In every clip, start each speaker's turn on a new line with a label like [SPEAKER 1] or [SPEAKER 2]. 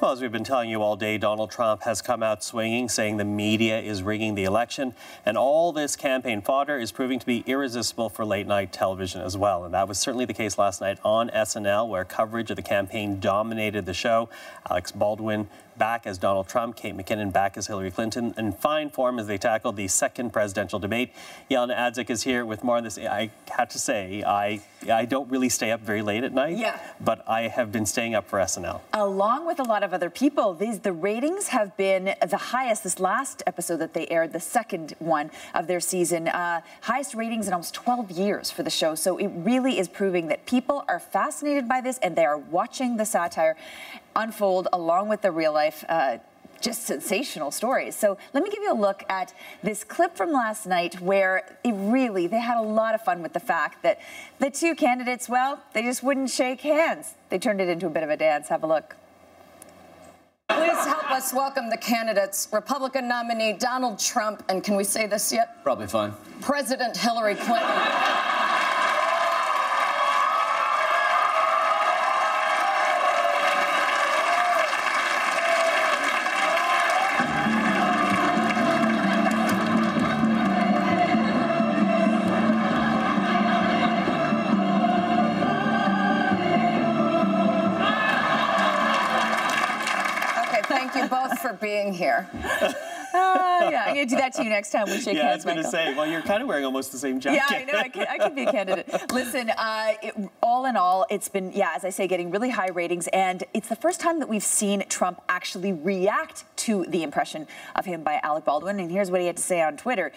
[SPEAKER 1] Well, as we've been telling you all day, Donald Trump has come out swinging, saying the media is rigging the election. And all this campaign fodder is proving to be irresistible for late-night television as well. And that was certainly the case last night on SNL, where coverage of the campaign dominated the show. Alec Baldwin back as Donald Trump, Kate McKinnon back as Hillary Clinton, in fine form as they tackled the second presidential debate. Jelena Adzik is here with more on this. I have to say, I don't really stay up very late at night, but I have been staying up for SNL.
[SPEAKER 2] Along with a lot of other people, the ratings have been the highest. This last episode that they aired, the second one of their season, highest ratings in almost 12 years for the show. So it really is proving that people are fascinated by this and they are watching the satire unfold along with the real life, just sensational stories. So let me give you a look at this clip from last night where they had a lot of fun with the fact that the two candidates, well, they just wouldn't shake hands. They turned it into a bit of a dance. Have a look.
[SPEAKER 3] Please help us welcome the candidates. Republican nominee Donald Trump, and can we say this yet?
[SPEAKER 4] Probably fine.
[SPEAKER 3] President Hillary Clinton. Thank you both for being here.
[SPEAKER 2] Yeah, I'm going to do that to you next time we shake hands,
[SPEAKER 1] I was going to say, well, you're kind of wearing almost the same jacket.
[SPEAKER 2] Yeah, I know. I could be a candidate. Listen, all in all, it's been, as I say, getting really high ratings, and it's the first time that we've seen Trump actually react to the impression of him by Alec Baldwin, and here's what he had to say on Twitter.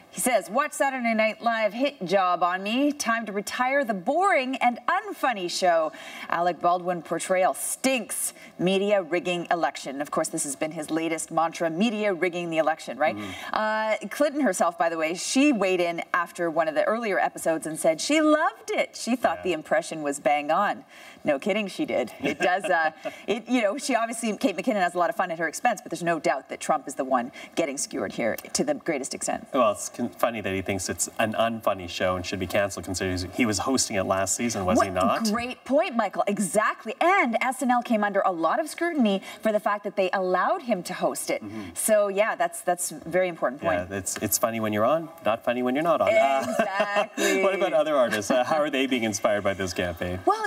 [SPEAKER 2] He says, "Watch Saturday Night Live hit job on me. Time to retire the boring and unfunny show. Alec Baldwin portrayal stinks. Media rigging election." Of course, this has been his latest mantra, media rigging the election, right? Clinton herself, by the way, she weighed in after one of the earlier episodes and said she loved it. She thought the impression was bang on. No kidding, she did. It does, she obviously, Kate McKinnon has a lot of fun at her expense, but there's no doubt that Trump is the one getting skewered here to the greatest extent.
[SPEAKER 1] Well, it's funny that he thinks it's an unfunny show and should be canceled, considering he was hosting it last season, was he not?
[SPEAKER 2] Great point, Michael. Exactly. And SNL came under a lot of scrutiny for the fact that they allowed him to host it. So, yeah, that's a very important point.
[SPEAKER 1] Yeah, it's funny when you're on, not funny when you're not on.
[SPEAKER 2] Exactly.
[SPEAKER 1] What about other artists? How are they being inspired by this campaign?
[SPEAKER 2] Well,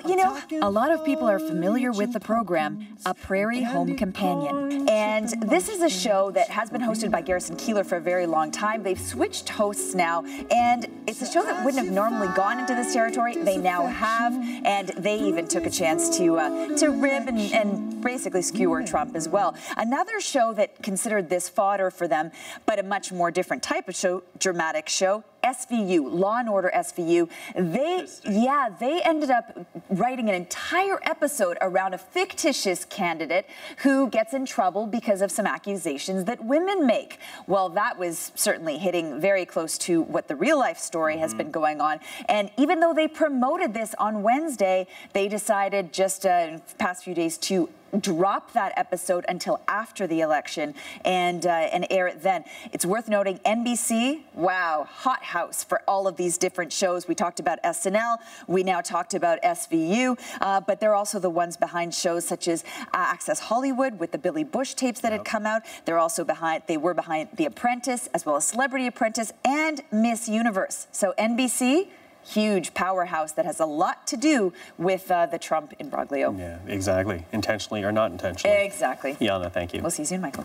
[SPEAKER 2] a lot of people are familiar with the program, A Prairie Home Companion. And this is a show that has been hosted by Garrison Keillor for a very long time. They've switched hosts now, and it's a show that wouldn't have normally gone into this territory. They now have, and they even took a chance to rib and basically skewer Trump as well. Another show that considered this fodder for them, but a much more different type of show, dramatic show, SVU, Law and Order SVU. They ended up writing an entire episode around a fictitious candidate who gets in trouble because of some accusations that women make. Well, that was certainly hitting very close to what the real life story has been going on. And even though they promoted this on Wednesday, they decided just in the past few days to drop that episode until after the election and air it then. It's worth noting NBC, wow, hot house for all of these different shows. We talked about SNL, we now talked about SVU, but they're also the ones behind shows such as Access Hollywood with the Billy Bush tapes that had come out. They were behind The Apprentice, as well as Celebrity Apprentice and Miss Universe. So NBC, huge powerhouse that has a lot to do with the Trump imbroglio.
[SPEAKER 1] Yeah, exactly. Intentionally or not intentionally.
[SPEAKER 2] Exactly.
[SPEAKER 1] Jelena, thank you.
[SPEAKER 2] We'll see you soon, Michael.